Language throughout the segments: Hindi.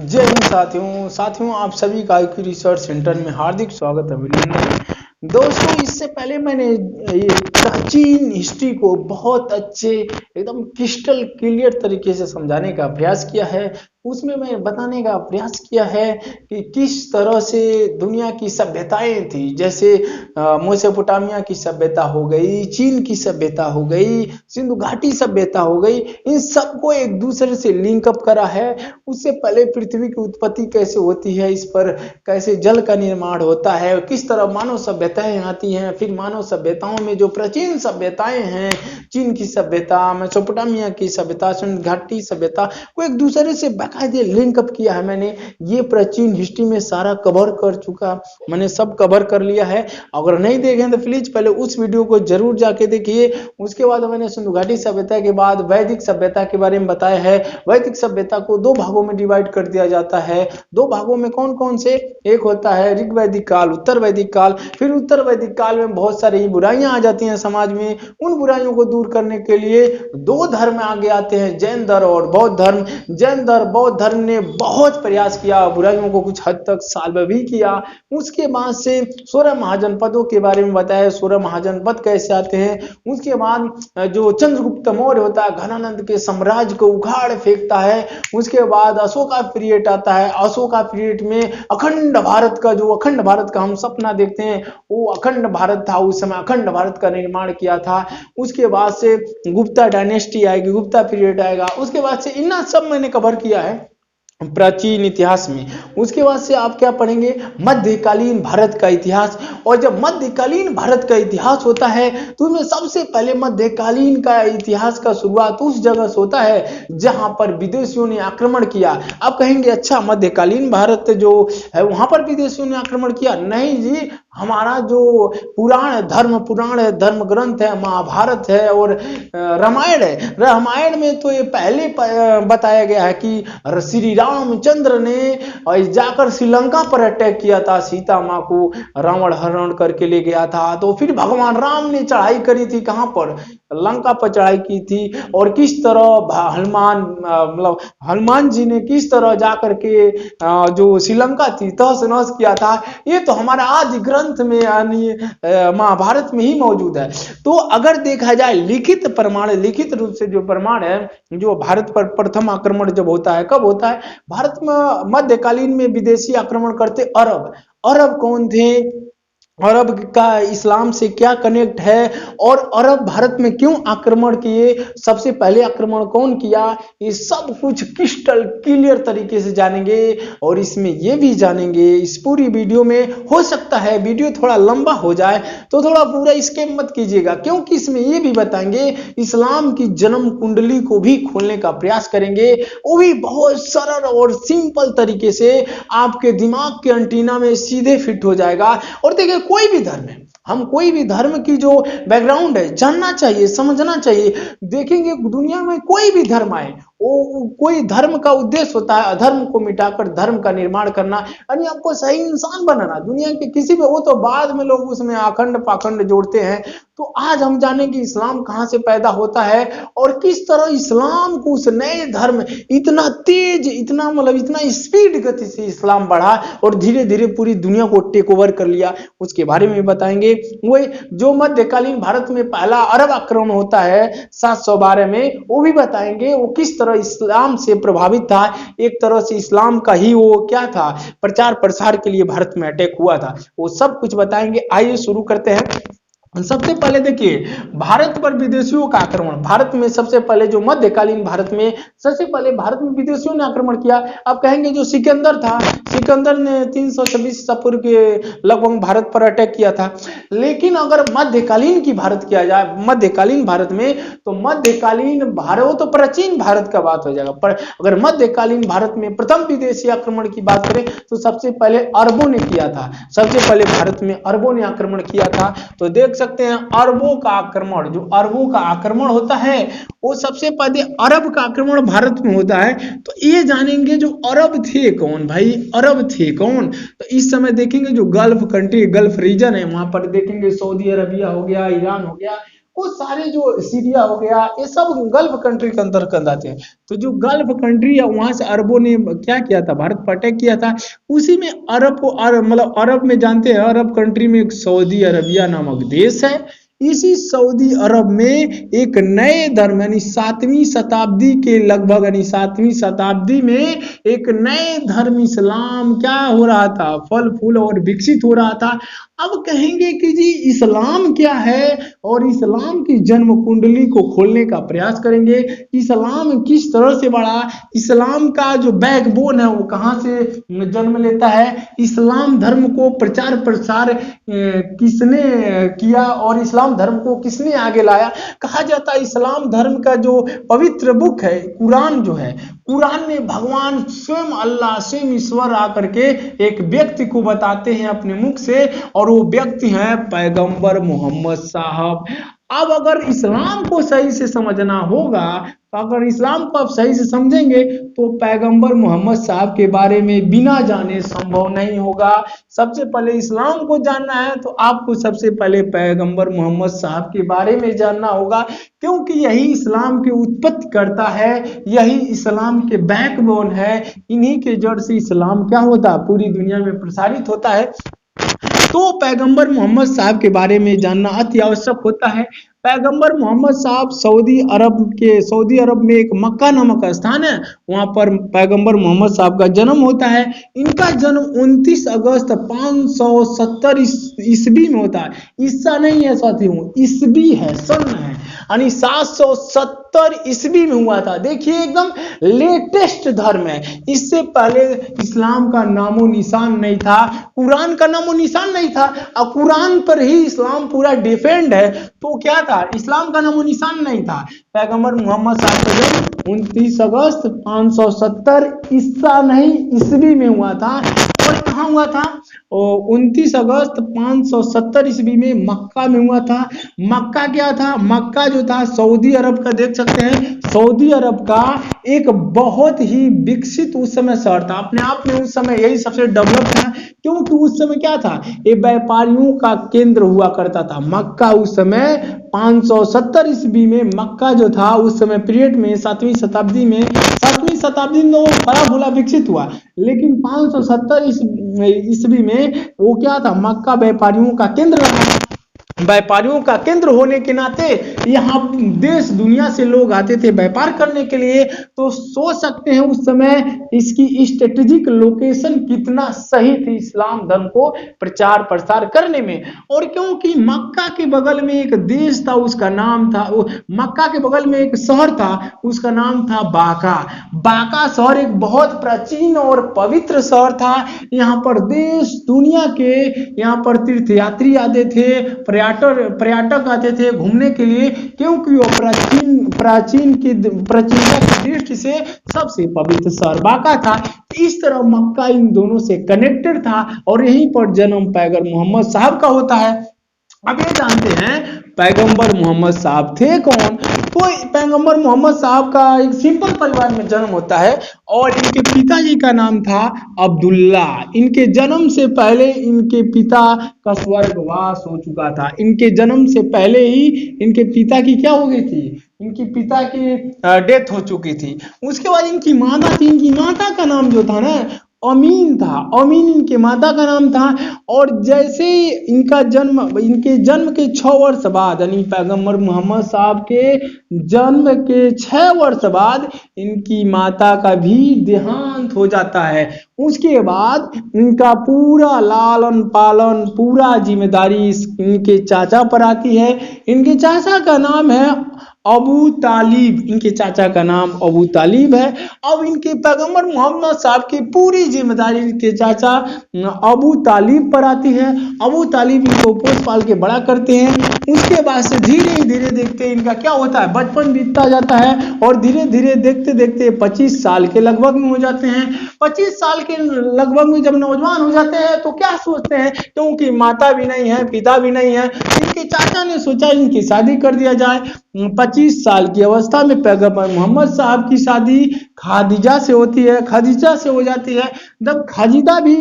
जय हिंद साथियों आप सभी का IQ रिसर्च सेंटर में हार्दिक स्वागत अभिनंदन। दोस्तों, इससे पहले मैंने ये प्राचीन हिस्ट्री को बहुत अच्छे एकदम क्रिस्टल क्लियर तरीके से समझाने का प्रयास किया है। उसमें मैं बताने का प्रयास किया है कि किस तरह से दुनिया की सभ्यताएं थी, जैसे मेसोपोटामिया की सभ्यता हो गई, चीन की सभ्यता हो गई, सिंधु घाटी सभ्यता हो गई। इन सबको एक दूसरे से लिंक अप करा है। उससे पहले पृथ्वी की उत्पत्ति कैसे होती है, इस पर कैसे जल का निर्माण होता है, किस तरह मानव सभ्यताएं आती हैं, फिर मानव सभ्यताओं में जो प्राचीन सभ्यताएं हैं, चीन की सभ्यता, मेसोपोटामिया की सभ्यता, सिंधु घाटी सभ्यता को एक दूसरे से बाकायदे लिंक अप किया है। मैंने ये प्राचीन हिस्ट्री में सारा कवर कर चुका, मैंने सब कवर कर लिया है। अगर नहीं देखें तो प्लीज पहले उस वीडियो को जरूर जाके देखिए। उसके बाद मैंने सिंधु घाटी सभ्यता के बाद वैदिक सभ्यता के बारे में बताया है। वैदिक सभ्यता को दो भागों में डिवाइड कर दिया जाता है। दो भागों में कौन कौन से? एक होता है ऋग वैदिक काल, उत्तर वैदिक काल। फिर उत्तर वैदिक काल में बहुत सारी बुराइयां आ जाती हैं समाज में। उन बुराइयों को दूर करने के लिए दो धर्म आगे आते हैं, जैन धर्म और बौद्ध धर्म। जैन धर्म बौद्ध धर्म ने बहुत प्रयास किया, बुराइयों को कुछ हद तक सॉल्व भी किया। उसके बाद से 16 महाजनपदों के बारे में बताया, 16 महाजनपद कैसे आते हैं। उसके बाद जो चंद्रगुप्त मौर्य होता है, घनानंद के साम्राज्य को उखाड़ फेंकता है। उसके बाद अशोका पीरियड आता है। अशोका पीरियड में अखंड भारत का हम सपना देखते हैं, वो अखंड भारत था। उस समय अखंड भारत का निर्माण किया था। उसके बाद से गुप्ता डायनेस्टी आएगी, गुप्ता पीरियड आएगा। उसके बाद से इतना सब मैंने कवर किया है प्राचीन इतिहास में। उसके बाद से आप क्या पढ़ेंगे? मध्यकालीन भारत का इतिहास। और जब मध्यकालीन भारत का इतिहास होता है तो उसमें सबसे पहले मध्यकालीन का इतिहास का शुरुआत उस जगह से होता है जहां पर विदेशियों ने आक्रमण किया। आप कहेंगे अच्छा मध्यकालीन भारत जो है वहां पर विदेशियों ने आक्रमण किया? नहीं जी, हमारा जो पुराण धर्म ग्रंथ है, महाभारत है और रामायण है। रामायण में तो ये पहले बताया गया है कि श्री रामचंद्र ने जाकर श्रीलंका पर अटैक किया था, सीता माँ को रावण हरण करके ले गया था। तो फिर भगवान राम ने चढ़ाई करी थी, कहां पर? लंका पर चढ़ाई की थी। और किस तरह हनुमान जी ने किस तरह जाकर के जो श्रीलंका थी तहस नहस किया था, ये तो हमारा आदि ग्रंथ में यानी महाभारत में ही मौजूद है। तो अगर देखा जाए लिखित रूप से जो प्रमाण है, जो भारत पर प्रथम आक्रमण जब होता है, कब होता है? भारत में मध्यकालीन में विदेशी आक्रमण करते अरब कौन थे? अरब का इस्लाम से क्या कनेक्ट है? और अरब भारत में क्यों आक्रमण किए? सबसे पहले आक्रमण कौन किया? ये सब कुछ क्रिस्टल क्लियर तरीके से जानेंगे। और इसमें ये भी जानेंगे, इस पूरी वीडियो में, हो सकता है वीडियो थोड़ा लंबा हो जाए तो थोड़ा पूरा स्किप मत कीजिएगा, क्योंकि इसमें ये भी बताएंगे इस्लाम की जन्म कुंडली को भी खोलने का प्रयास करेंगे। वो भी बहुत सरल और सिंपल तरीके से आपके दिमाग के एंटीना में सीधे फिट हो जाएगा। और देखिए, कोई भी धर्म है, हम कोई भी धर्म की जो बैकग्राउंड है जानना चाहिए, समझना चाहिए। देखेंगे दुनिया में कोई भी धर्म आए, वो कोई धर्म का उद्देश्य होता है अधर्म को मिटाकर धर्म का निर्माण करना, यानी आपको सही इंसान बनाना। दुनिया के किसी में, वो तो बाद में लोग उसमें आखंड पाखंड जोड़ते हैं। तो आज हम जानेंगे इस्लाम कहां से पैदा होता है और किस तरह इस्लाम को उस नए धर्म इतना तेज, इतना स्पीड गति से इस्लाम बढ़ा और धीरे धीरे पूरी दुनिया को टेक ओवर कर लिया। उसके बारे में बताएंगे। वही जो मध्यकालीन भारत में पहला अरब आक्रमण होता है 712 में, वो भी बताएंगे वो किस तरह इस्लाम से प्रभावित था। एक तरह से इस्लाम का ही वो क्या था, प्रचार प्रसार के लिए भारत में अटैक हुआ था, वो सब कुछ बताएंगे। आइए शुरू करते हैं। सबसे पहले देखिए, भारत पर विदेशियों का आक्रमण। भारत में सबसे पहले जो मध्यकालीन भारत में सबसे पहले भारत में विदेशियों ने आक्रमण किया। आप कहेंगे जो सिकंदर था, सिकंदर ने 326 ईसा पूर्व के लगभग भारत पर अटैक किया था। लेकिन अगर मध्यकालीन की भारत किया जाए, मध्यकालीन भारत में, तो मध्यकालीन भारत, वो तो प्राचीन भारत का बात हो जाएगा। पर अगर मध्यकालीन भारत में प्रथम विदेशी आक्रमण की बात करें तो सबसे पहले अरबों ने किया था। सबसे पहले भारत में अरबों ने आक्रमण किया था। तो देख सकते हैं अरबों का आक्रमण, जो अरबों का आक्रमण होता है वो सबसे पहले अरब का आक्रमण भारत में होता है। तो ये जानेंगे जो अरब थे कौन भाई, अरब थे कौन। तो इस समय देखेंगे जो गल्फ कंट्री, गल्फ रीजन है, वहां पर देखेंगे सऊदी अरबिया हो गया, ईरान हो गया, वो सारे जो सीरिया हो गया ये सब गल्फ कंट्री के अंतर्गत आते हैं। तो जो गल्फ कंट्री है वहां से अरबों ने क्या किया था, भारत पर अटैक किया था। उसी में मतलब अरब में जानते हैं, अरब कंट्री में एक सऊदी अरबिया नामक देश है। इसी सऊदी अरब में एक नए धर्म यानी 7वीं शताब्दी के लगभग, यानी 7वीं शताब्दी में एक नए धर्म इस्लाम क्या हो रहा था, फल फूल और विकसित हो रहा था। अब कहेंगे कि जी इस्लाम क्या है, और इस्लाम की जन्म कुंडली को खोलने का प्रयास करेंगे। इस्लाम किस तरह से बढ़ा, इस्लाम का जो बैकबोन है वो कहाँ से जन्म लेता है, इस्लाम धर्म को प्रचार प्रसार किसने किया, और इस्लाम धर्म को किसने आगे लाया। कहा जाता है इस्लाम धर्म का जो पवित्र बुक है कुरान जो है, कुरान में भगवान स्वयं अल्लाह स्वयं ईश्वर आकर के एक व्यक्ति को बताते हैं अपने मुख से, और वो व्यक्ति है पैगंबर मोहम्मद साहब। अब अगर इस्लाम को सही से समझना होगा, तो अगर इस्लाम को आप सही से समझेंगे तो पैगंबर मोहम्मद साहब के बारे में बिना जाने संभव नहीं होगा। सबसे पहले इस्लाम को जानना है तो आपको सबसे पहले पैगंबर मोहम्मद साहब के बारे में जानना होगा, क्योंकि यही इस्लाम की उत्पत्ति करता है, यही इस्लाम के बैकबोन है। इन्हीं के जड़ से इस्लाम क्या होता है, पूरी दुनिया में प्रसारित होता है। तो पैगंबर मोहम्मद साहब के बारे में जानना अति आवश्यक होता है। पैगंबर मोहम्मद साहब सऊदी अरब में एक मक्का नामक स्थान है, वहां पर पैगंबर मोहम्मद साहब का जन्म होता है। इनका जन्म 29 अगस्त 570 ईस्वी में होता है। ईसा नहीं है साथियों, ईस्वी है, सन है, यानी 770 ईस्वी में हुआ था। देखिए एकदम लेटेस्ट धर्म है। इससे पहले इस्लाम का नामो निशान नहीं था, कुरान का नामो निशान नहीं था, और कुरान पर ही इस्लाम पूरा डिपेंड है। तो क्या था, इस्लाम का नामो निशान नहीं था। पैगंबर मोहम्मद साहब का जन्म 29 अगस्त 570 ईसा नहीं ईस्वी में हुआ था। और कहाँ हुआ था, 29 अगस्त 570 ईस्वी में मक्का में हुआ था। मक्का क्या था, मक्का जो था सऊदी अरब का, देख सकते हैं सऊदी अरब का एक बहुत ही विकसित उस समय शहर था। अपने आप में उस समय यही सबसे डेवलप था, क्योंकि उस समय क्या था, ये व्यापारियों का केंद्र हुआ करता था। मक्का उस समय 570 ईस्वी में मक्का जो था उस समय पीरियड में 7वीं शताब्दी में तो बड़ा भूला विकसित हुआ, लेकिन 570 ईस्वी में वो क्या था, मक्का व्यापारियों का केंद्र रहा। व्यापारियों का केंद्र होने के नाते यहाँ देश दुनिया से लोग आते थे व्यापार करने के लिए। तो सोच सकते हैं उस समय इसकी स्ट्रेटेजिक लोकेशन कितना सही थी इस्लाम धर्म को प्रचार प्रसार करने में। और क्योंकि मक्का के बगल में एक देश था, उसका नाम था, मक्का के बगल में एक शहर था, उसका नाम था बाका। बाका शहर एक बहुत प्राचीन और पवित्र शहर था। यहाँ पर देश दुनिया के यहाँ पर तीर्थयात्री आते थे, पर्यटक आते थे घूमने के लिए, क्योंकि वो प्राचीनता की दृष्टि से सबसे पवित्र शहर बाका था। इस तरह मक्का इन दोनों से कनेक्टेड था, और यहीं पर जन्म पैगंबर मोहम्मद साहब का होता है। अब ये जानते हैं पैगंबर मोहम्मद साहब थे कौन। तो पैगंबर मोहम्मद साहब का एक सिंपल परिवार में जन्म होता है, और इनके पिताजी का नाम था अब्दुल्ला। इनके जन्म से पहले इनके पिता का स्वर्गवास हो चुका था। इनके जन्म से पहले ही इनके पिता की क्या हो गई थी, इनकी पिता की डेथ हो चुकी थी। उसके बाद इनकी माता थी, इनकी माता का नाम जो था ना अमीन था, अमीन इनके माता का नाम था। और जैसे इनके जन्म के 6 वर्ष बाद, यानी पैगंबर मोहम्मद साहब के जन्म के 6 वर्ष बाद इनकी माता का भी देहांत हो जाता है। उसके बाद इनका पूरा लालन पालन, पूरा जिम्मेदारी इनके चाचा पर आती है। इनके चाचा का नाम है अबू तालिब, इनके चाचा का नाम अबू तालिब है। अब इनके पैगंबर मोहम्मद साहब की पूरी जिम्मेदारी इनके चाचा अबू तालिब पर आती है। अबू तालिब इनको पोस पाल के बड़ा करते हैं। उसके बाद से धीरे धीरे देखते इनका क्या होता है, बचपन बीतता जाता है, और धीरे धीरे देखते देखते 25 साल के लगभग में हो जाते हैं। 25 साल के लगभग में जब नौजवान हो जाते हैं तो क्या सोचते हैं, क्योंकि माता भी नहीं है पिता भी नहीं है, इनके चाचा ने सोचा इनकी शादी कर दिया जाए। 25 साल की अवस्था में पैगंबर मोहम्मद साहब की शादी खादिजा से होती है, खदीजा से हो जाती है। जब खादिजा भी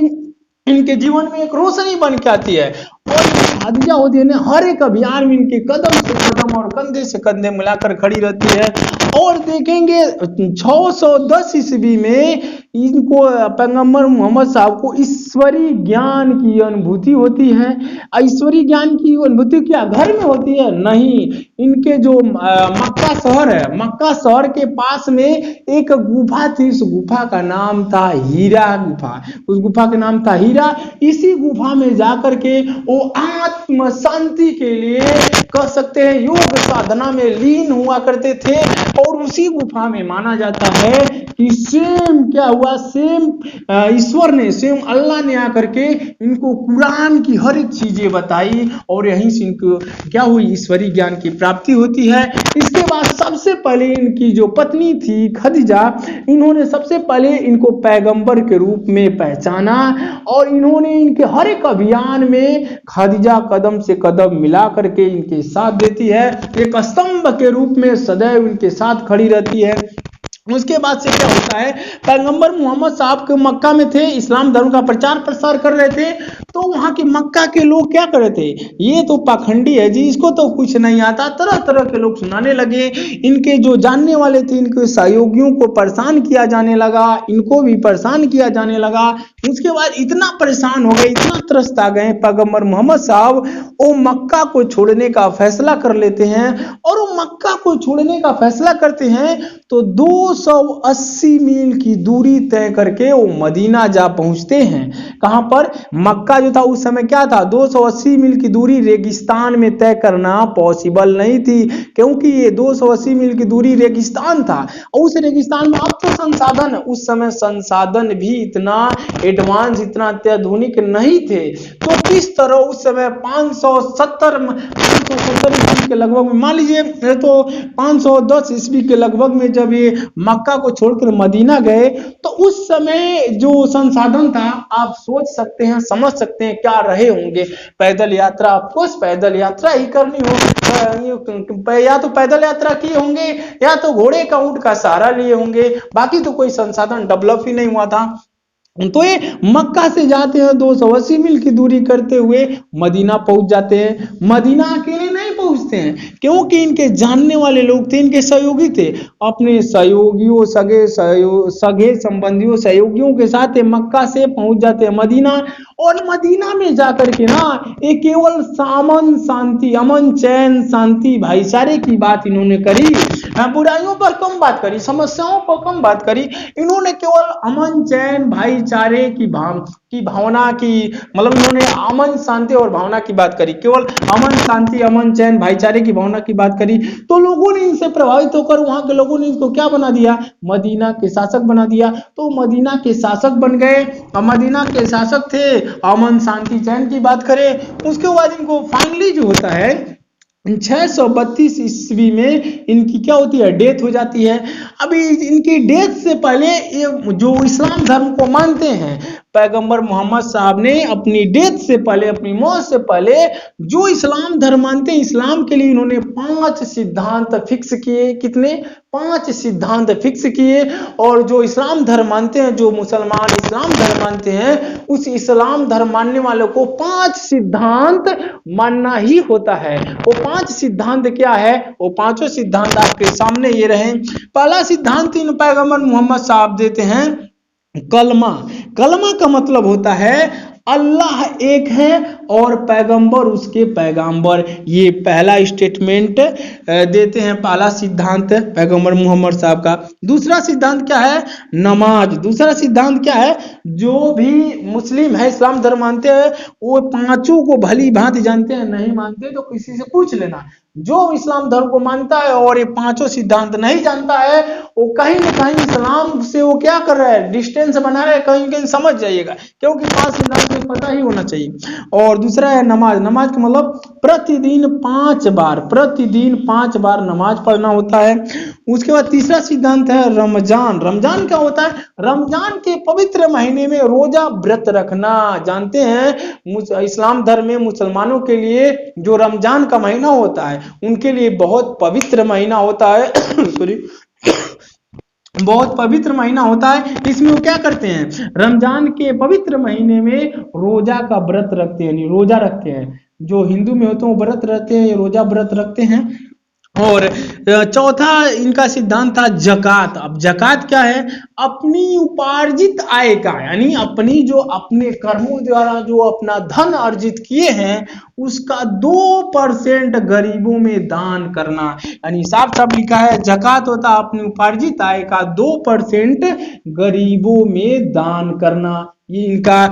इनके जीवन में एक रोशनी बन के आती है, और खादिजा होती है ना, हर एक अभियान में इनके कदम से कदम और कंधे से कंधे मिलाकर खड़ी रहती है। और देखेंगे 610 ईस्वी में इनको पैगंबर मोहम्मद साहब को ईश्वरीय ज्ञान की अनुभूति होती है। ईश्वरीय ज्ञान की अनुभूति क्या घर में होती है? नहीं, इनके जो मक्का शहर है, मक्का शहर के पास में एक गुफा थी, उस गुफा का नाम था हीरा गुफा। उस गुफा का नाम था हीरा। इसी गुफा में जाकर के वो आत्म शांति के लिए कह सकते हैं योग साधना में लीन हुआ करते थे। और उसी गुफा में माना जाता है कि सेम क्या हुआ, सेम ईश्वर ने, सेम अल्लाह ने आकर के इनको कुरान की हर एक चीजें बताई और यहीं से इनको क्या हुई, ईश्वरीय ज्ञान की प्राप्ति होती है। इसके बाद सबसे पहले इनकी जो पत्नी थी खदीजा, इन्होंने सबसे पहले इनको पैगंबर के रूप में पहचाना और इन्होंने इनके हर एक अभियान में खदीजा कदम से कदम मिला करके इनके साथ देती है, एक स्तंभ के रूप में सदैव इनके साथ खड़ी रहती है। उसके बाद से क्या होता है, पैगंबर मोहम्मद साहब के मक्का में थे, इस्लाम धर्म का प्रचार प्रसार कर रहे थे। तो वहां के मक्का के लोग क्या कर रहे थे, ये तो पाखंडी है जी, इसको तो कुछ नहीं आता, तरह तरह के लोग सुनाने लगे। इनके जो जानने वाले थे, इनके सहयोगियों को परेशान किया जाने लगा, इनको भी परेशान किया जाने लगा। उसके बाद इतना परेशान हो गए, इतना त्रस्त आ गए, पैगंबर मोहम्मद साहब वो मक्का को छोड़ने का फैसला कर लेते हैं। और वो मक्का को छोड़ने का फैसला करते हैं तो 280 मील की दूरी तय करके वो मदीना जा पहुंचते हैं। कहां पर? मक्का जो था उस समय क्या था, 280 मील की दूरी रेगिस्तान में तय करना पॉसिबल नहीं थी, क्योंकि ये 280 मील की दूरी रेगिस्तान था। और उस रेगिस्तान में अब तो संसाधन, उस समय संसाधन भी इतना एडवांस, इतना अत्याधुनिक नहीं थे। तो किस तरह उस समय 570 ईस्वी के लगभग में, मान लीजिए तो 510 ईस्वी के लगभग में जब ये मक्का को छोड़कर मदीना गए, तो उस समय जो संसाधन था आप सोच सकते हैं, समझ सकते हैं क्या रहे होंगे। पैदल यात्रा, ऑफकोर्स पैदल यात्रा ही करनी हो, या तो पैदल यात्रा किए होंगे या तो घोड़े का, ऊंट का सहारा लिए होंगे, बाकी तो कोई संसाधन डेवलप ही नहीं हुआ था। तो ये मक्का से जाते हैं, 280 मील की दूरी करते हुए मदीना पहुंच जाते हैं। मदीना अकेले नहीं पहुंचते हैं, क्योंकि इनके जानने वाले लोग थे, इनके सहयोगी थे। अपने सहयोगियों, सगे संबंधियों, सहयोगियों के साथ मक्का से पहुंच जाते हैं मदीना। और मदीना में जाकर के ना ये केवल अमन शांति, अमन चैन शांति भाईचारे की बात इन्होंने करी, बुराइयों पर कम बात करी, समस्याओं पर कम बात करी। इन्होंने केवल अमन चैन भाईचारे की भावना की, मतलब इन्होंने अमन शांति और भावना की बात करी, केवल अमन शांति, अमन चैन भाईचारे की भावना की बात करी। तो लोगों ने इनसे प्रभावित होकर वहां के लोगों ने इसको क्या बना दिया, मदीना के शासक बना दिया। तो मदीना के शासक बन गए। मदीना के शासक थे, अमन शांति चैन की बात करें। उसके बाद इनको फाइनली जो होता है 632 ईस्वी में इनकी क्या होती है, डेथ हो जाती है। अभी इनकी डेथ से पहले ये जो इस्लाम धर्म को मानते हैं, पैगंबर मोहम्मद साहब ने अपनी डेथ से पहले, अपनी मौत से पहले जो इस्लाम धर्म मानते हैं, इस्लाम के लिए इन्होंने 5 सिद्धांत फिक्स किए। कितने? 5 सिद्धांत फिक्स किए। और जो इस्लाम धर्म मानते हैं, जो मुसलमान इस्लाम धर्म मानते हैं, उस इस्लाम धर्म मानने वालों को 5 सिद्धांत मानना ही होता है। वो 5 सिद्धांत क्या है? वो पांचों सिद्धांत आपके सामने ये रहे। पहला सिद्धांत इन पैगंबर मोहम्मद साहब देते हैं कलमा। कलमा का मतलब होता है अल्लाह एक है और पैगंबर उसके पैगंबर। ये पहला स्टेटमेंट देते हैं, पहला सिद्धांत पैगंबर मोहम्मद साहब का। दूसरा सिद्धांत क्या है? नमाज। दूसरा सिद्धांत क्या है? जो भी मुस्लिम है, इस्लाम धर्म मानते हैं, वो पांचों को भली भांति जानते हैं। नहीं मानते तो किसी से पूछ लेना। जो इस्लाम धर्म को मानता है और ये पांचों सिद्धांत नहीं जानता है, वो कहीं ना कहीं इस्लाम से वो क्या कर रहा है, डिस्टेंस बना रहा है। कहीं कहीं समझ जाइएगा, क्योंकि 5 सिद्धांत में पता ही होना चाहिए। और दूसरा है नमाज। नमाज का मतलब प्रतिदिन 5 बार, प्रतिदिन 5 बार नमाज पढ़ना होता है। उसके बाद तीसरा सिद्धांत है रमजान। रमजान क्या होता है? रमजान के पवित्र महीने में रोजा व्रत रखना। जानते हैं इस्लाम धर्म में मुसलमानों के लिए जो रमजान का महीना होता है, उनके लिए बहुत पवित्र महीना होता है। सॉरी, बहुत पवित्र महीना होता है। इसमें वो क्या करते हैं, रमजान के पवित्र महीने में रोजा का व्रत रखते हैं, यानी रोजा रखते हैं। जो हिंदू में होते हैं वो व्रत रहते हैं, रोजा व्रत रखते हैं। और चौथा इनका सिद्धांत था जकात। अब जकात क्या है, अपनी उपार्जित आय का, यानी अपनी जो अपने कर्मों द्वारा जो अपना धन अर्जित किए हैं उसका 2% गरीबों में दान करना। यानी साफ साफ लिखा है जकात होता है अपनी उपार्जित आय का 2% गरीबों में दान करना। ये इनका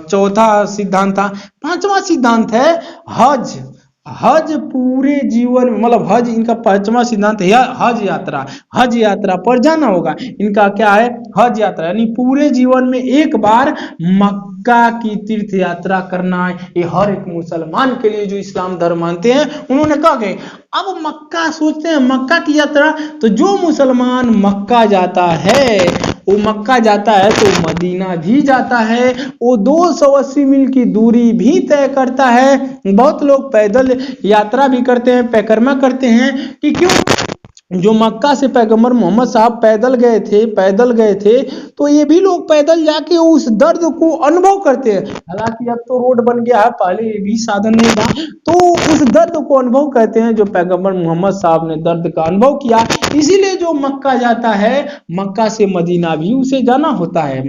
चौथा सिद्धांत था। पांचवा सिद्धांत है हज। हज पूरे जीवन में, मतलब हज इनका पांचवा सिद्धांत है हज यात्रा। हज यात्रा पर जाना होगा। इनका क्या है, हज यात्रा, यानी पूरे जीवन में एक बार मक्का की तीर्थ यात्रा करना। ये हर एक मुसलमान के लिए जो इस्लाम धर्म मानते हैं उन्होंने कहा कि अब मक्का सोचते हैं मक्का की यात्रा, तो जो मुसलमान मक्का जाता है वो मक्का जाता है तो मदीना भी जाता है, वो 280 मील की दूरी भी तय करता है। बहुत लोग पैदल यात्रा भी करते हैं, परिक्रमा करते हैं कि क्यों, जो मक्का से पैगंबर मोहम्मद साहब पैदल गए थे तो ये भी लोग पैदल जाके उस दर्द को अनुभव करते हैं। हालांकि अब तो रोड बन गया है, पहले ये भी साधन नहीं था, तो उस दर्द को अनुभव करते हैं जो पैगंबर मोहम्मद साहब ने दर्द का अनुभव किया। इसीलिए जो मक्का जाता है, मक्का से मदीना भी उसे जाना होता है,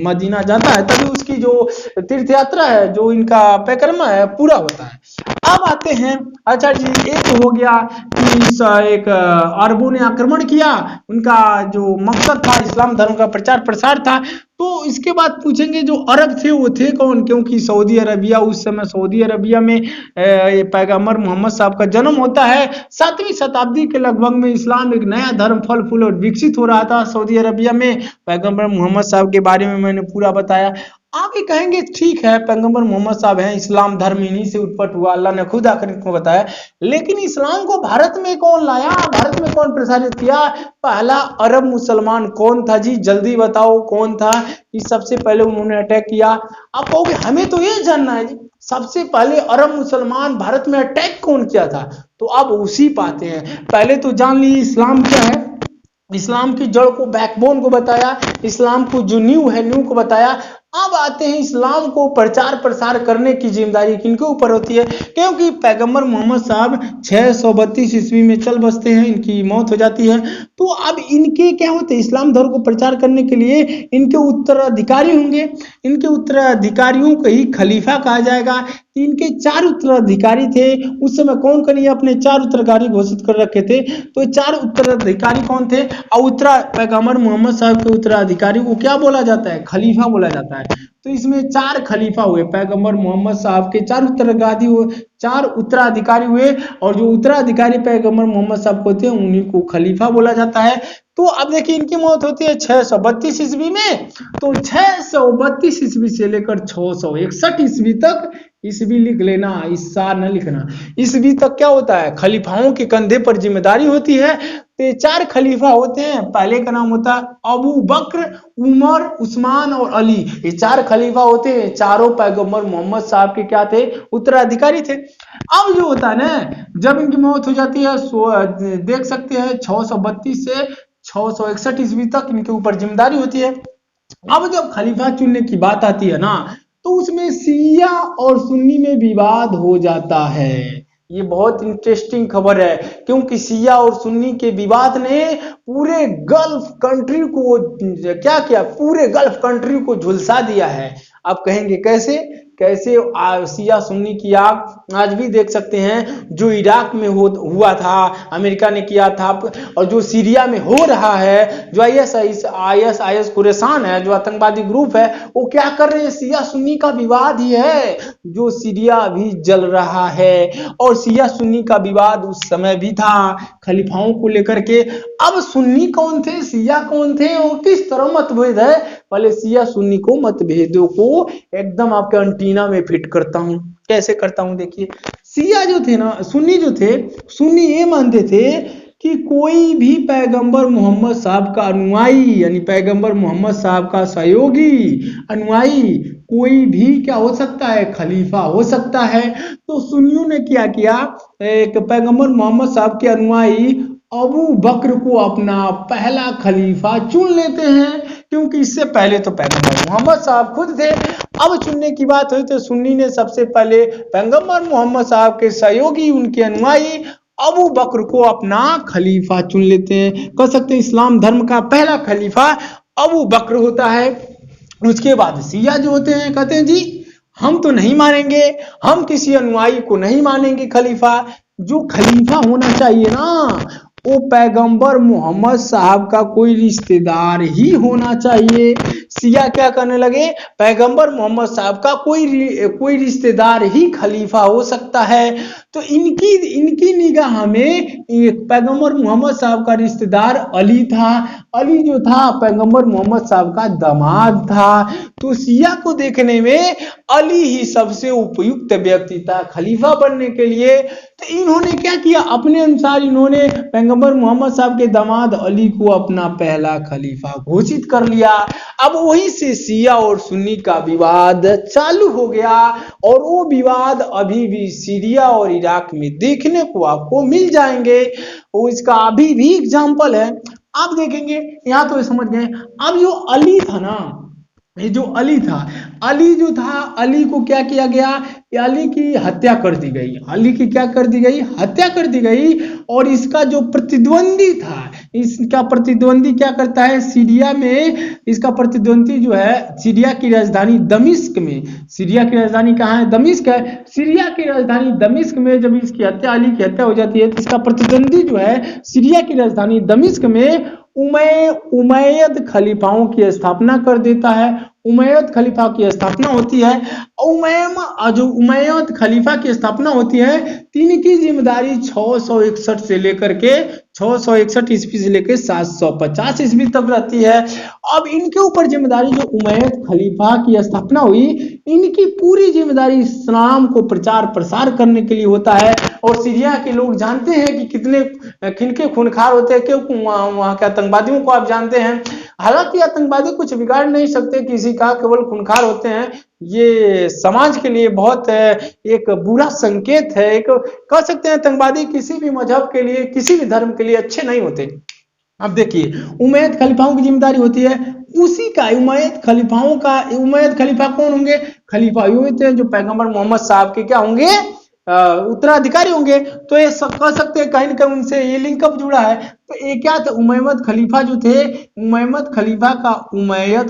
मदीना जाता है तभी उसकी जो तीर्थ यात्रा है, जो इनका परिक्रमा है, पूरा होता है। अब आते हैं, अच्छा जी, एक हो गया कि एक अरबों ने आक्रमण किया, उनका जो मकसद था इस्लाम धर्म का प्रचार प्रसार था। तो इसके बाद पूछेंगे जो अरब थे वो थे कौन, क्योंकि सऊदी अरबिया, उस समय सऊदी अरबिया में ये पैगंबर मोहम्मद साहब का जन्म होता है। 7वीं शताब्दी के लगभग में इस्लाम एक नया धर्म फल फूल और विकसित हो रहा था सऊदी अरबिया में। पैगंबर मोहम्मद साहब के बारे में मैंने पूरा बताया। आगे कहेंगे ठीक है पैगंबर मोहम्मद साहब हैं, इस्लाम धर्म इन्हीं से उत्पन्न हुआ, अल्लाह ने खुद आकर इनको बताया। लेकिन इस्लाम को भारत में कौन लाया, भारत में कौन प्रसारित किया, पहला अरब मुसलमान कौन था जी, जल्दी बताओ कौन था कि सबसे पहले उन्होंने अटैक किया। आप कहोगे हमें तो ये जानना है जी, सबसे पहले अरब मुसलमान भारत में अटैक कौन किया था, तो अब उसी पाते हैं। पहले तो जान लीजिए इस्लाम क्या है, इस्लाम की जड़ को, बैकबोन को बताया, इस्लाम को जो नींव है नींव को बताया। अब आते हैं इस्लाम को प्रचार प्रसार करने की जिम्मेदारी किनके ऊपर होती है, क्योंकि पैगंबर मोहम्मद साहब 632 ईस्वी में चल बसते हैं, इनकी मौत हो जाती है। तो अब इनके क्या होते हैं, इस्लाम धर्म को प्रचार करने के लिए इनके उत्तराधिकारी होंगे, इनके उत्तराधिकारियों को ही खलीफा कहा जाएगा। इनके 4 उत्तराधिकारी थे। उस समय कौन कौन ये अपने 4 उत्तराधिकारी घोषित कर रखे थे, तो 4 उत्तराधिकारी कौन थे, और पैगंबर मोहम्मद साहब के उत्तराधिकारी को क्या बोला जाता है, खलीफा बोला जाता है। तो इसमें 4 खलीफा हुए, पैगंबर मोहम्मद साहब के 4 उत्तराधिकारी हुए, और जो उत्तराधिकारी पैगंबर मोहम्मद साहब को थे उन्हीं को खलीफा बोला जाता है। तो अब देखिए इनकी मौत होती है 632 ईस्वी में। तो 632 ईस्वी से लेकर 661 ईस्वी तक, ईस्वी लिख लेना, ईसा न लिखना, ईस्वी तक क्या होता है, खलीफाओं के कंधे पर जिम्मेदारी होती है। तो 4 खलीफा होते हैं। पहले का नाम होता है अबू बकर, उमर, उस्मान और अली। ये 4 खलीफा होते हैं, चारों पैगंबर मोहम्मद साहब के क्या थे, उत्तराधिकारी थे। अब जो होता है ना, जब इनकी मौत हो जाती है, देख सकते हैं 632 से 661 ईस्वी तक इनके ऊपर जिम्मेदारी होती है। अब जब खलीफा चुनने की बात आती है ना, तो उसमें शिया और सुन्नी में विवाद हो जाता है। ये बहुत इंटरेस्टिंग खबर है, क्योंकि शिया और सुन्नी के विवाद ने पूरे गल्फ कंट्री को क्या किया, पूरे गल्फ कंट्री को झुलसा दिया है। आप कहेंगे कैसे, शिया सुन्नी की आग आज भी देख सकते हैं। जो इराक में हुआ था, अमेरिका ने किया था, और जो सीरिया में हो रहा है, जो आईएस खुरासान है, जो आतंकवादी ग्रुप है, वो क्या कर रहे हैं, शिया सुन्नी का विवाद ही है। जो सीरिया भी जल रहा है, और शिया सुन्नी का विवाद उस समय भी था खलीफाओं को लेकर के। अब सुन्नी कौन थे, शिया कौन थे, और किस तरह मतभेद है, पहले शिया सुन्नी को मतभेदों को एकदम आपके अंटीना में फिट करता हूं। कैसे करता हूं, देखिए। शिया जो थे ना, सुन्नी जो थे, सुन्नी ये मानते थे कि कोई भी पैगंबर मोहम्मद साहब का अनुयायी, यानी पैगंबर मोहम्मद साहब का सहयोगी अनुयायी कोई भी क्या हो सकता है, खलीफा हो सकता है। तो सुन्नियों ने क्या किया, एक पैगंबर मोहम्मद साहब के अनुयायी अबू बकर को अपना पहला खलीफा चुन लेते हैं, क्योंकि इससे पहले तो पैगंबर मोहम्मद साहब खुद थे। अब चुनने की बात हुई तो सुन्नी ने सबसे पहले पैगंबर मोहम्मद साहब के सहयोगी, उनके अनुयायी अबू बकर को अपना खलीफा चुन लेते हैं। कह सकते हैं इस्लाम धर्म का पहला खलीफा अबू बकर होता है। उसके बाद शिया जो होते हैं कहते हैं जी हम तो नहीं मानेंगे, हम किसी अनुयायी को नहीं मानेंगे खलीफा। जो खलीफा होना चाहिए ना वो पैगंबर मोहम्मद साहब का कोई रिश्तेदार ही होना चाहिए। शिया क्या करने लगे, पैगंबर मोहम्मद साहब का कोई रिश्तेदार ही खलीफा हो सकता है। तो इनकी निगाह में पैगंबर मोहम्मद साहब का रिश्तेदार अली था। अली जो था पैगंबर मोहम्मद साहब का दामाद था। तो शिया को देखने में अली ही सबसे उपयुक्त व्यक्ति था खलीफा बनने के लिए। तो इन्होंने क्या किया, अपने अनुसार इन्होंने पैगंबर मोहम्मद साहब के दामाद अली को अपना पहला खलीफा घोषित कर लिया। अब वहीं से शिया और सुन्नी का विवाद चालू हो गया, और वो विवाद अभी भी सीरिया और इराक में देखने को आपको मिल जाएंगे। वो इसका अभी भी एग्जाम्पल है, आप देखेंगे। यहाँ तो समझ गए। अब जो अली था ना, ये जो अली था, अली जो था, अली को क्या किया गया, अली की हत्या कर दी गई। अली की क्या कर दी गई, हत्या कर दी गई। और इसका जो प्रतिद्वंदी था, इसका प्रतिद्वंदी क्या करता है, सीरिया में इसका प्रतिद्वंदी जो है सीरिया की राजधानी दमिश्क में, सीरिया की राजधानी कहाँ है, दमिश्क है। सीरिया की राजधानी दमिश्क में जब इसकी हत्या, अली की हत्या हो जाती है, तो इसका प्रतिद्वंदी जो है सीरिया की राजधानी दमिश्क में उमैयद खलीफाओं की स्थापना कर देता है। उमैयद खलीफा की स्थापना होती है। जो उमैयद खलीफा की स्थापना होती है, इनकी जिम्मेदारी 661 से लेकर के 661 ईस्वी से लेकर 750 ईस्वी तक रहती है। अब इनके ऊपर जिम्मेदारी, जो उमैयद खलीफा की स्थापना हुई, इनकी पूरी जिम्मेदारी इस्लाम को प्रचार प्रसार करने के लिए होता है। और सीरिया के लोग जानते हैं कि कितने किनके खूनखार होते हैं, क्योंकि वहाँ के आतंकवादियों को आप जानते हैं। हालांकि आतंकवादी कुछ बिगाड़ नहीं सकते किसी का, केवल खूनखार होते हैं। ये समाज के लिए बहुत एक बुरा संकेत है। एक कह सकते हैं आतंकवादी किसी भी मजहब के लिए, किसी भी धर्म के लिए अच्छे नहीं होते। अब देखिए, उमैयद खलीफाओं की जिम्मेदारी होती है उसी का, उमैयद खलीफाओं का। उमैयद खलीफा कौन होंगे, खलीफा ये होते हैं जो पैगंबर मोहम्मद साहब के क्या होंगे, उत्तराधिकारी होंगे। तो ये सब कह सकते हैं कहीं ना कहीं उनसे ये लिंकअप जुड़ा है। तो ये क्या था, उमैयद खलीफा जो थे, उमैयद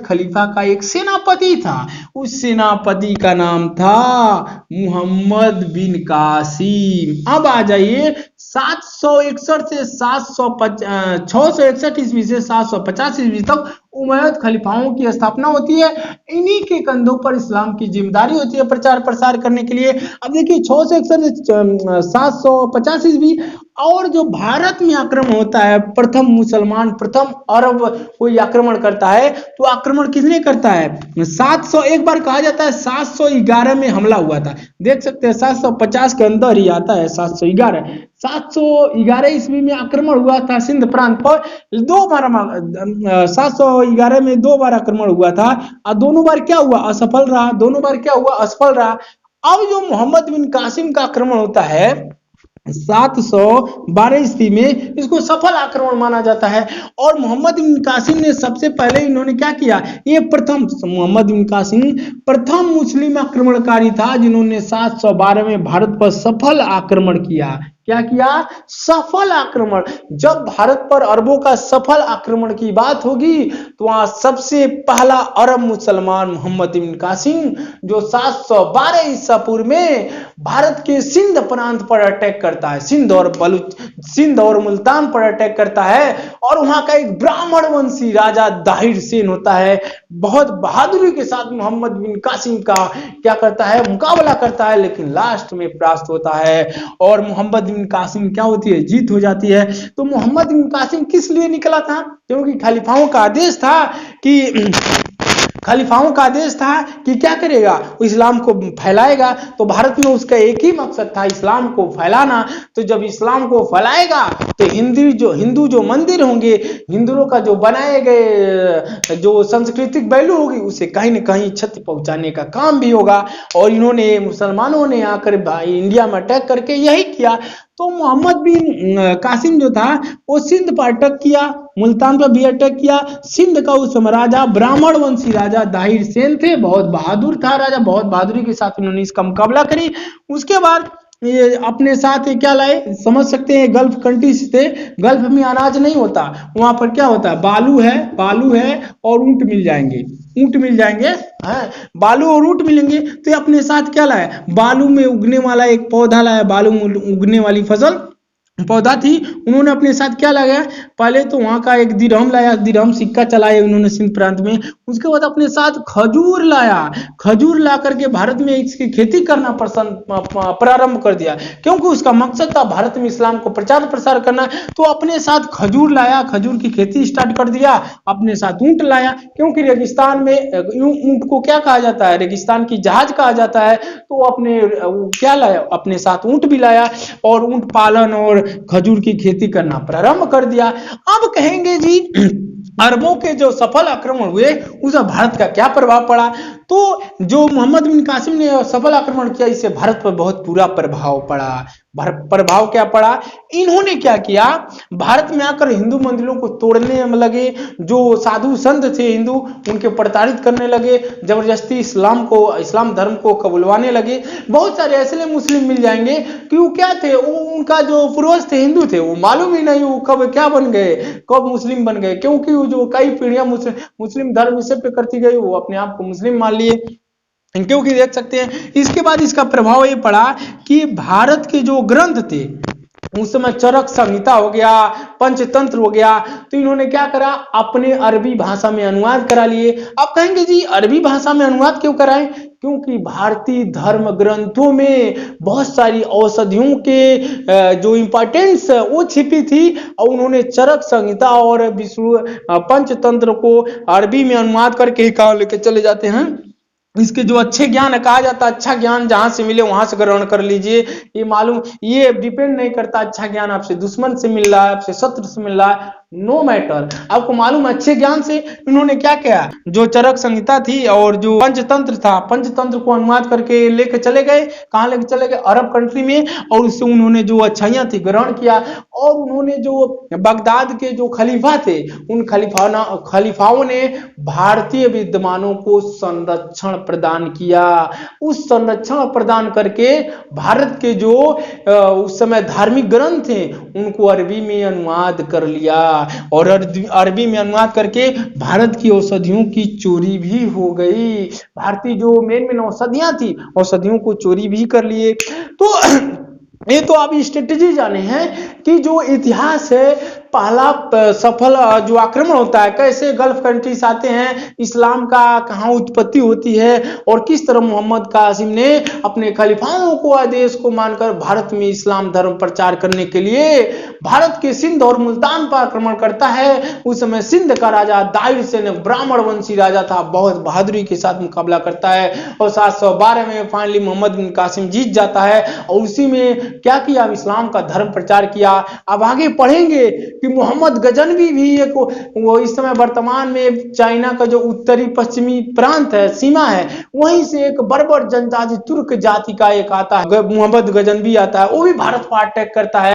खलीफा का एक सेनापति था। उस सेनापति का नाम था मोहम्मद बिन कासिम। अब आ जाइए 761 से 661 ईस्वी से 750 ईस्वी तक उमैयद खलीफाओं की स्थापना होती है। इन्हीं के कंधों पर इस्लाम की जिम्मेदारी होती है प्रचार प्रसार करने के लिए। अब देखिए 661 से 750 ईस्वी, और जो भारत में आक्रमण होता है, प्रथम अरब कोई आक्रमण करता है, तो आक्रमण किसने करता है, 700, एक बार कहा जाता है 711 में हमला हुआ था। देख सकते हैं 750 के अंदर ही आता है 711 ईस्वी में आक्रमण हुआ था सिंध प्रांत पर। 711 में 2 बार आक्रमण हुआ था, और दोनों बार क्या हुआ, असफल रहा। अब जो मोहम्मद बिन कासिम का आक्रमण होता है 712 ईस्वी में, इसको सफल आक्रमण माना जाता है। और मोहम्मद बिन कासिम ने सबसे पहले, इन्होंने क्या किया, मोहम्मद बिन कासिम प्रथम मुस्लिम आक्रमणकारी था जिन्होंने 712 में भारत पर सफल आक्रमण किया। क्या किया, सफल आक्रमण। जब भारत पर अरबों का सफल आक्रमण की बात होगी तो वहां सबसे पहला अरब मुसलमान मोहम्मद बिन कासिम, जो 712 ईसा पूर्व में भारत के सिंध प्रांत पर अटैक करता है, सिंध और मुल्तान पर अटैक करता है। और वहां का एक ब्राह्मण वंशी राजा दाहिर सेन होता है, बहुत बहादुरी के साथ मोहम्मद बिन कासिम का क्या करता है, मुकाबला करता है, लेकिन लास्ट में परास्त होता है और मोहम्मद बिन कासिम क्या होती है, जीत हो जाती है। तो मोहम्मद बिन कासिम किस लिए निकला था, क्योंकि खलीफाओं का आदेश था कि क्या करेगा, वो इस्लाम को फैलाएगा। तो भारत में उसका एक ही मकसद था, इस्लाम को फैलाना। तो जब इस्लाम को फैलाएगा तो हिंदू जो मंदिर होंगे, हिंदुओं का जो बनाए गए जो सांस्कृतिक वैल्यू होगी, उसे कहीं न कहीं क्षति पहुंचाने का काम भी होगा। और इन्होंने, मुसलमानों ने आकर इंडिया में अटैक करके यही किया। तो मोहम्मद बिन कासिम जो था वो सिंध पर अटैक किया, मुल्तान पर भी अटैक किया। सिंध का उस समय राजा ब्राह्मण वंशी राजा दाहिर सेन थे, बहुत बहादुर था राजा, बहुत बहादुरी के साथ इन्होंने इसका मुकाबला करी। उसके बाद ये अपने साथ ये क्या लाए, समझ सकते हैं, गल्फ कंट्रीज थे, गल्फ में अनाज नहीं होता, वहां पर क्या होता है, बालू है और ऊंट मिल जाएंगे, ऊंट मिल जाएंगे, है बालू और ऊंट मिलेंगे। तो ये अपने साथ क्या लाया, बालू में उगने वाला एक पौधा लाया, बालू में उगने वाली फसल पौधा थी। उन्होंने अपने साथ क्या लगाया, पहले तो वहां का एक दिरहम लाया, दिरहम सिक्का चलाया उन्होंने सिंध प्रांत में। उसके बाद अपने साथ खजूर लाया, खजूर ला करके भारत में इसकी खेती करना प्रारंभ कर दिया, क्योंकि उसका मकसद था भारत में इस्लाम को प्रचार प्रसार करना। तो अपने साथ खजूर लाया, खजूर की खेती स्टार्ट कर दिया। अपने साथ ऊंट लाया, क्योंकि रेगिस्तान में ऊंट को क्या कहा जाता है, रेगिस्तान की जहाज कहा जाता है। तो अपने क्या लाया, अपने साथ ऊंट भी लाया और ऊंट पालन और खजूर की खेती करना प्रारंभ कर दिया। अब कहेंगे जी अरबों के जो सफल आक्रमण हुए उससे भारत का क्या प्रभाव पड़ा। तो जो मोहम्मद बिन कासिम ने सफल आक्रमण किया, इससे भारत पर बहुत बुरा प्रभाव पड़ा। प्रभाव क्या पड़ा, इन्होंने क्या किया, भारत में आकर हिंदू मंदिरों को तोड़ने में लगे, जो साधु संत थे हिंदू उनके प्रताड़ित करने लगे, जबरदस्ती इस्लाम धर्म को कबुलवाने लगे। बहुत सारे ऐसे मुस्लिम मिल जाएंगे कि वो क्या थे, वो उनका जो पूर्वज थे हिंदू थे, वो मालूम ही नहीं वो कब क्या बन गए, कब मुस्लिम बन गए, क्योंकि वो जो कई पीढ़ियां मुस्लिम धर्म से पे करती गई, वो अपने आप को मुस्लिम मान लिए, क्योंकि देख सकते हैं। इसके बाद इसका प्रभाव ये पड़ा कि भारत के जो ग्रंथ थे, उस समय चरक संहिता हो गया, पंचतंत्र हो गया, तो इन्होंने क्या करा, अपने अरबी भाषा में अनुवाद करा लिए। आप कहेंगे जी अरबी भाषा में अनुवाद क्यों कराएं, क्योंकि भारतीय धर्म ग्रंथों में बहुत सारी औषधियों के जो इंपॉर्टेंस वो छिपी थी, और उन्होंने चरक संहिता और विष्णु पंचतंत्र को अरबी में अनुवाद करके कहा लेके चले जाते हैं। इसके जो अच्छे ज्ञान कहा जाता है, अच्छा ज्ञान जहां से मिले वहां से ग्रहण कर लीजिए। ये डिपेंड नहीं करता अच्छा ज्ञान आपसे दुश्मन से मिल रहा है, आपसे शत्रु से मिल रहा है, नो मैटर, आपको मालूम अच्छे ज्ञान से। इन्होंने क्या किया, जो चरक संहिता थी और जो पंचतंत्र था, पंचतंत्र को अनुवाद करके लेके चले गए, कहां लेके चले गए, अरब कंट्री में, और उससे उन्होंने जो अच्छाइयां थी ग्रहण किया। और उन्होंने जो बगदाद के जो खलीफा थे, उन खलीफाओं ने भारतीय विद्वानों को संरक्षण प्रदान किया। उस संरक्षण प्रदान करके भारत के जो उस समय धार्मिक ग्रंथ थे उनको अरबी में अनुवाद कर लिया, और अरबी में अनुवाद करके भारत की औषधियों की चोरी भी हो गई। भारतीय जो मेन औषधियां थी, औषधियों को चोरी भी कर लिए। तो ये तो आप स्ट्रेटेजी जाने हैं कि जो इतिहास है, पहला सफल जो आक्रमण होता है, कैसे गल्फ कंट्रीज आते हैं, इस्लाम का कहां उत्पत्ति होती है, और किस तरह मोहम्मद कासिम ने अपने खलीफाओं को आदेश को मानकर भारत में इस्लाम धर्म प्रचार करने के लिए भारत के सिंध और मुल्तान पर आक्रमण करता है। उस समय सिंध का राजा दाहिर सेन ब्राह्मण वंशी राजा था, बहुत बहादुरी के साथ मुकाबला करता है, और 712 में फाइनली मोहम्मद बिन कासिम जीत जाता है, और उसी में क्या किया, इस्लाम का धर्म प्रचार किया। अब आगे पढ़ेंगे कि मोहम्मद गजनवी भी एक वो इस समय वर्तमान में चाइना का जो उत्तरी पश्चिमी प्रांत है, सीमा है, वहीं से एक बर्बर जनजाति तुर्क जाति का एक आता है, मोहम्मद गजनवी आता है, वो भी भारत पर अटैक करता है।